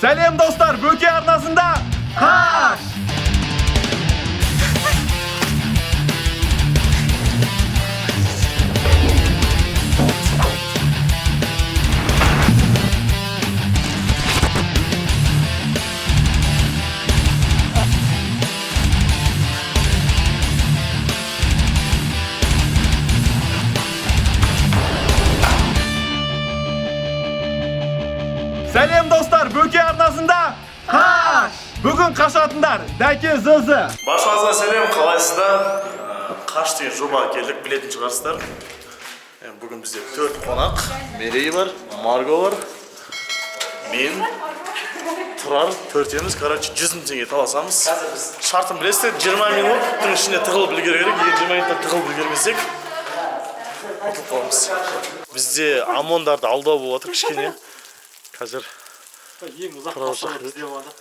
Сәлем достар, Бөке арнасында Қаш! Сәлем достар, Бөке арнасында Қаш! Бүгін қашатындар, Дәке Зызы. Баршаңызға сәлем, қалайсыздар? Қаш деген жобаға келдік, білетін шығарсыздар. Бүгін бізде 4 қонақ. Мерей бар, Марго бар, мен, Тұрар, төртеміз. Короче, 100 мың теңге таласамыз. Шартын білесіздер, 20 минуттың ішінде тығылып үлгеру керек. Егер 20 минутта тығылып үлгермесек, ұтылып қаламыз. Бізде ОМОНдарды алдау болып отыр кішкене. Қазір ең ұзақ қашалар бізде болдық.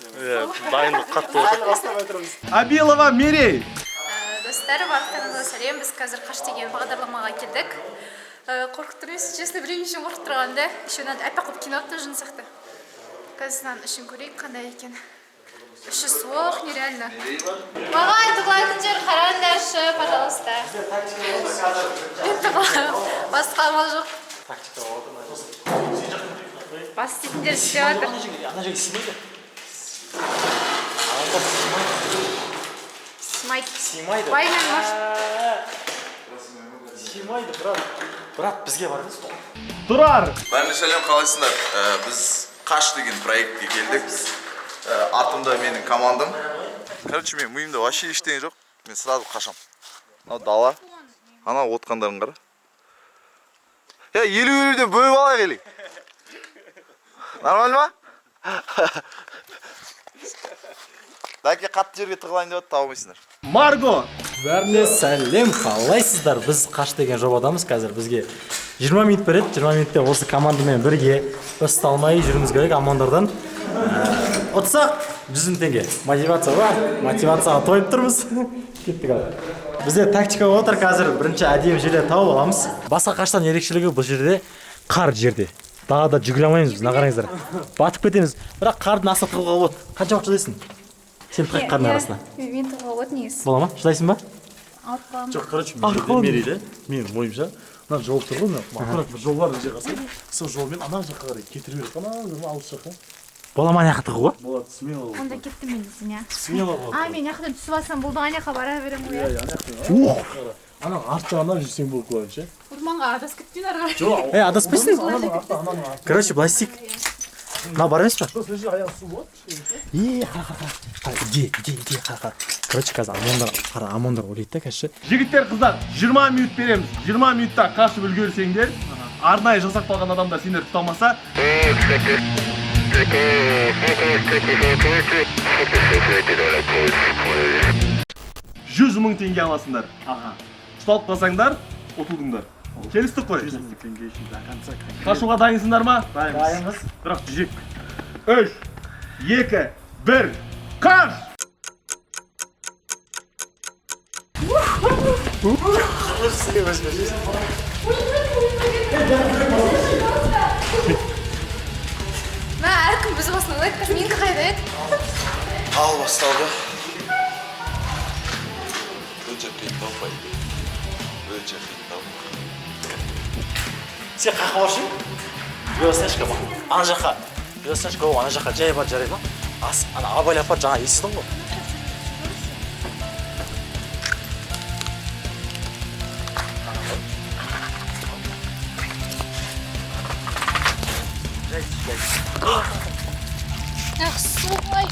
дайындық қатты отыр. Абилова Мерей. Достар, барлықтарыңызға сәлем. Біз қазір Қаш деген бағдарламаға келдік. Қорқып тұрмыз, честно, біреу үшін қорқып тұрғанда. Еще надо апа қылып кино тұжын сияқты. Қазір үшін көрейік, қандай екен. Іші суық, нереально. Маған тұғылайтын жер қараңдаршы, пожалуйста. Басқа амал жоқ. Бас істейтіндер істеп жатыр. Ана жерге симайды. Симайды. Баймен может. Симайды, брат. Брат, бізге бар емес. Тұрар. Бәріне сәлем, қалайсыңдар? Біз Қаш деген проектке келдік. Артымда менің командам. Короче, мен миымда вообще ештеңе жоқ. Мен сразу қашам. Мынау дала. Ана отқандарын қара. 50-50-ден бөліп алайық елік. Нормально ма? Дәке қатты жерге тығылайын деп табылмайсыңдар. Марго. Бәріне сәлем, қалайсыздар? Біз Қаш деген жобадамыз қазір. Бізге 20 минут береді. 20 минутта осы командамен бірге ұсталмай жүрміз керек ОМОНдардан. Ұтсақ 100 мың теңге. Мотивация бар. Мотивацияға тойып тұрмыз. Кеттік ал. Бізде тактика отыр қазір. Бірінші әдемі жерлер тауып аламыз. Басқа Қаштан ерекшелігі бұл жерде қар жерде. Дағада жүгіре алмаймыз біз, қараңыздар. Батып кетеміз. Бірақ қардың астына тығылуға болады. Қанша уақыт шыдайсың? Сен тығып қардың арасына. Мен тығылуға болады негізі. Бола ма? Шыдайсың ба? Алып қаламын. Жоқ, короче, мерейді. Менің ойымша, мына жол тұр ғой, ақырат бір жол бар мына жерге қарасаң, сол жолмен ана жаққа қарай кетіру керек. Ана алыс жаққа. Бола ма ана жаққа тығуға? Болады, смело. Онда кеттім мен десең, иә. Смело болады. Мен яқтан түсіп алсам болды, ана жаққа бара беремін ғой. Ана арт жағынан жүрсең болып қояйыншы. Ұрманға адасып кетпейін ары қарай. Жоқ, Адаспайсың? Короче, былай істейік. Мынау бар емес па? сол жерде аяғы су болады. Иди, қара. Короче, қазір ОМОНдар ойлайды да, қазір. Жігіттер, қыздар, 20 минут береміз. 20 минутта қашып үлгерсеңдер, арнайы жасақталған адамдар сендер тұтамаса, 100 мың теңге аласыңдар. Ұсталып қалсаңдар, ұтылдыңдар. Келістік қой. 100 мың теңге үшін до конца. Қашуға дайынсыңдар ма? Дайынбыз. Бірақ жүзек. 3, 2, 1, қаш! Әркім біз басына олайды, қазір менгі қайда еді? Ал басталды. Өте қиындау бай. Өте қиындау. Сен қақы баршың? Велосипедшка ма? Ана жаққа. Велосипедшка ана жаққа жай бар жарайды ма? Ана абайлап бар жаңа естідің ғой. Ах, суай!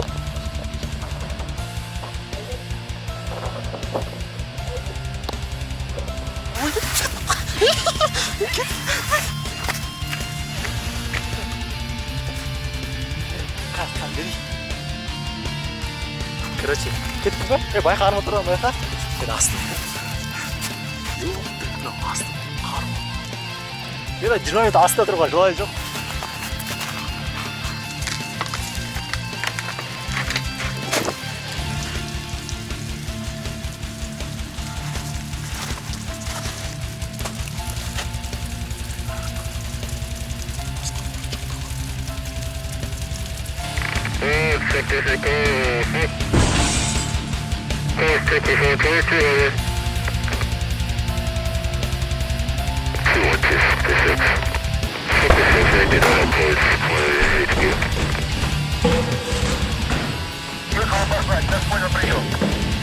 Короче, кеттік па? Байқа арма тұрған, байқа. Астым. Астым. Қарма. 20 минут астында тұрға жолай жоқ.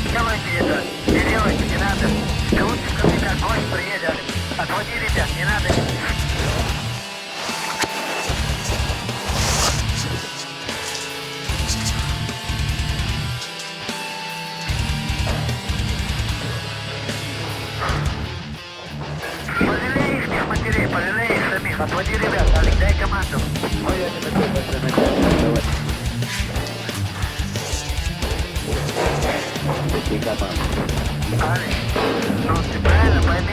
Делайте это, не делайте, не надо. Лучше, как огонь приедет. Отводи, ребят, не надо. Пожалей их, матерей, пожалей их самих. Отводи, ребят, Алик, дай команду. Ой, я не такой большой начальник. Алик, ну ты правильно пойми.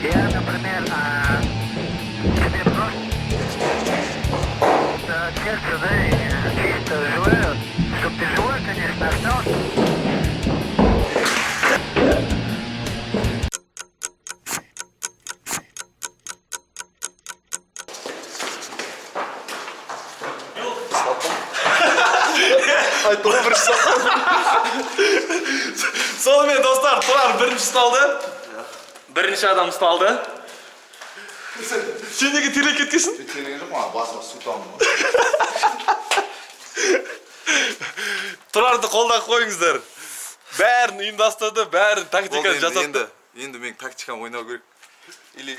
Я, например, тебе просто сердце, да, и чисто желаю, чтобы ты живой, конечно, остался. Сонымен достар, Тұрар бірінші ұсталды. Бірінші адам ұсталды. Сен неге терлеп кеткесің? Терлеген жоқ, маған басыма су тамды. Тұрарды қолдан қойыңыздар. Бәрін ұйымдастырды, бәрін тактиканы жасатты. Енді мен тактикам ойнау керек. Или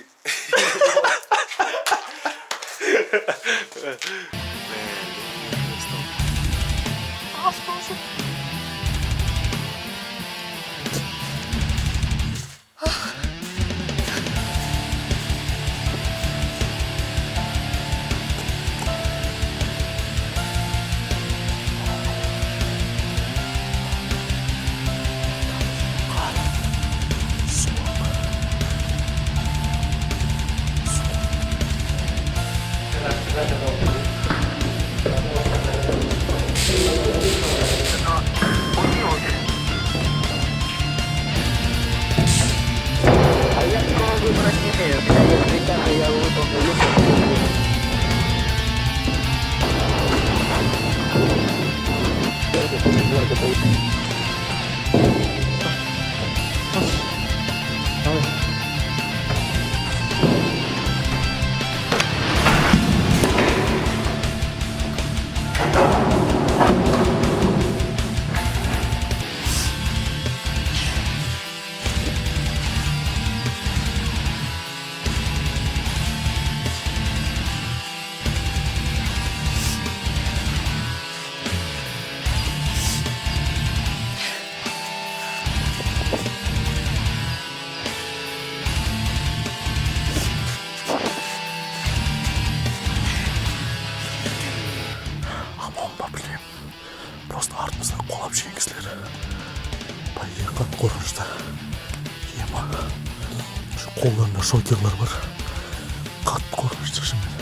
Просто артымыздан қолап жеңізлер. Байырған қорқынышта. Ема. Қолдарында шокерлар бар. Қатты қорқынышты шынымен.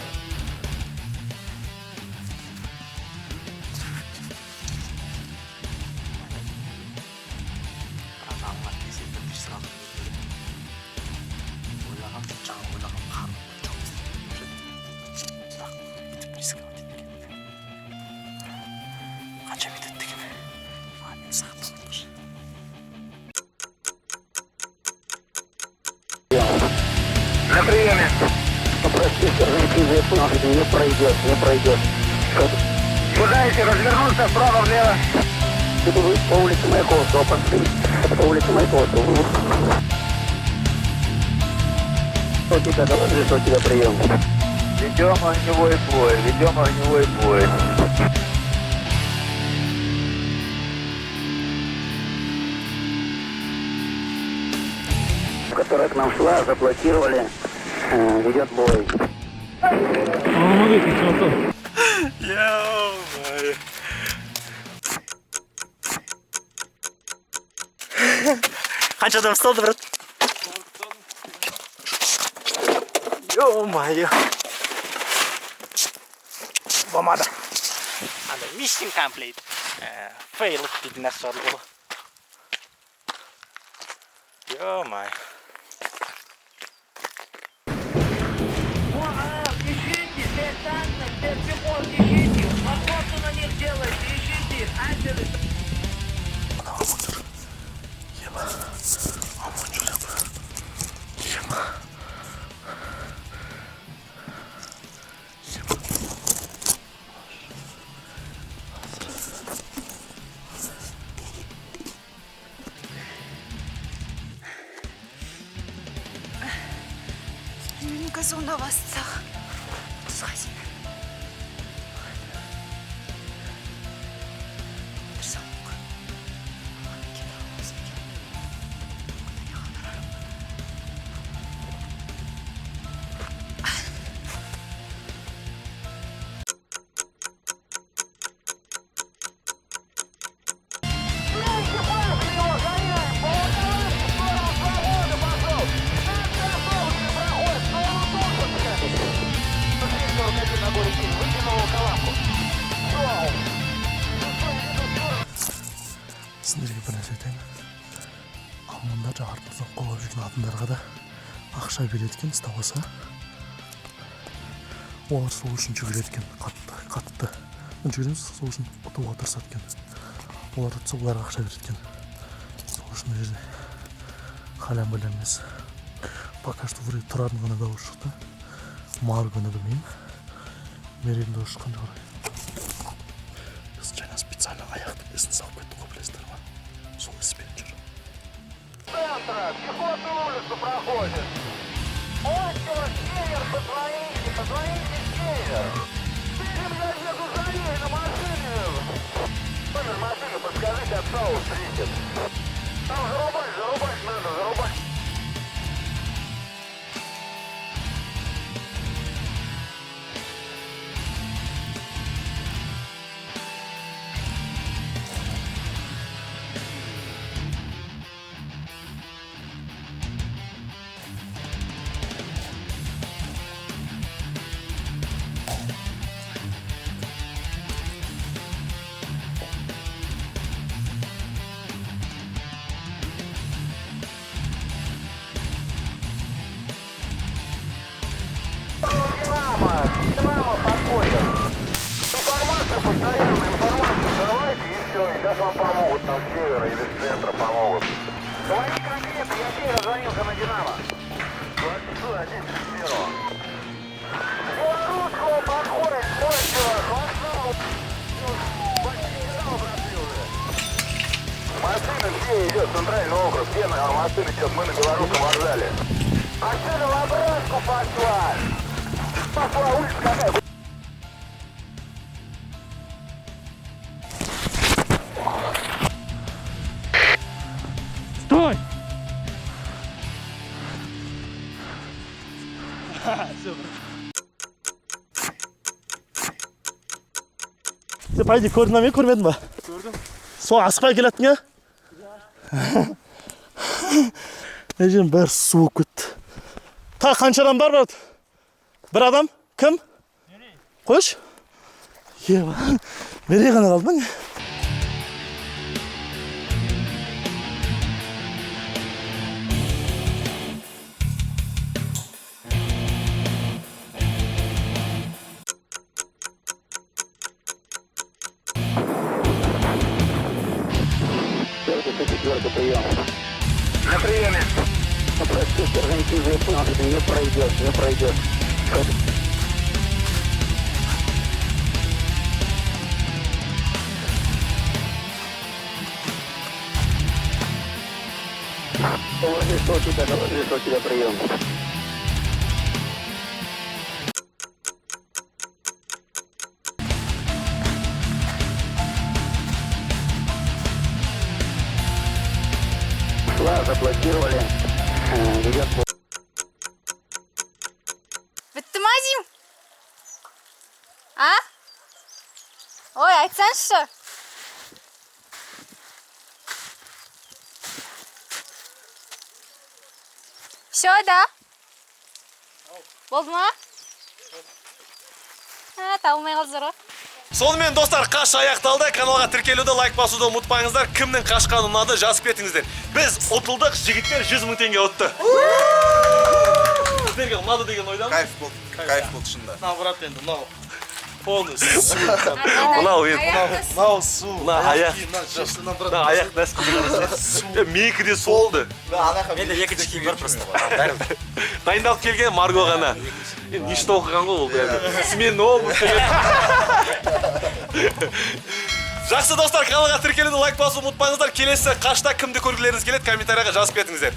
На приеме. Простите, не пройдет. Куда развернуться вправо-влево. По улице Маяковского пошли. По улице Маяковского. Что тебя доложи, что у тебя прием? Ведем огневой бой, ведем огневой бой. Которая к нам шла, заблокировали, ведет бой. Қанша адам ұсталды, брат? Ё-моё. Болмады. Андай mission complete. Fail дейтін нәрсе шығарды бұл. Ё-моё. Ищите, 5 танков, 5 пехот, ищите. Охоту на них делайте, ищите. Айзеры. Газонда вассақ. Схазина. Сіздерге бір нәрсе айтайын. Аманда артымыздан қолап жүрген адамдарға да ақша береді екен, ұсталса. Олар сол үшін жүгіреді екен, қатты. Жүгіреміз, сол үшін ұтуға тырысады екен. Олар ұтса, оларға ақша береді екен. Сол үшін ол жерде халям-балям емес. Пока что вроде тұрардың ғана дауыс шықты. Маргоны білмеймін. Мерейдің дауыс шыққан жоғары. Біз жаңа специально аяқтың ісін салып кеттік қой, білесіздер ма? Сол іспен жүр. Центра, пехотную улицу проходит. Остров, север, позвоните север. Я еду за ней на машине. Номер машины, подскажите, отца встретит. Там зарубать надо, зарубать. Динамо подходит. Информацию постоянно, информацию давайте и все. И сейчас вам помогут, там с севера или с центра помогут. Говори конкретно, я север звонился на Динамо. 26-1-1. Белорусского подходит, мой вокзал. Машина все идет, центральный округ, все машины идет, мы на белорусском вокзале. Машина в обратку пошла. Пошла улица какая. Стой! Sen paydi gördün mü, görmedin mi? Gördüm. Su asıkmaya gelettin ya? Necim bir su gitti. Ta kaç adam var? Bir adam? Kim? Nereye? Koş. Ye bak. Nereye kadar kaldın? На приеме. Простите, организуй, не пройдет, не пройдет. Разрешил тебя прием. Заблокировали. Ведет. Біттім Азим? А? Ой, айтсаңызшы. Все, да? Болды ма? Табылмай қалдыңыздар ғой. Сонымен достар, қаш аяқталды. Каналға тіркелуді, лайк басуды ұмытпаңыздар. Кімнің қашқаны ұнады, жазып кетіңіздер. Біз ұтылдық, жігіттер 100 000 теңге ұтты. Сіздерге ұнады деген ойдамын. Кайф болды шынында. Наоборот енді мынау полностью. Мынау енді. Мынау су. Мына аяқ. Мына Аяқ нәсіп. Менікі де солды. Менде екінші киім бар просто. Бәрібір. Дайындалып келген Марго ғана. Енді нешті оқыған ғой ол бәрі. Сменный опыт деген. Жақсы достар, каналға тіркелуді, лайк басуды ұмытпаңыздар. Келесі қашта кімді көргілеріңіз келеді, комментарияға жазып кетіңіздер.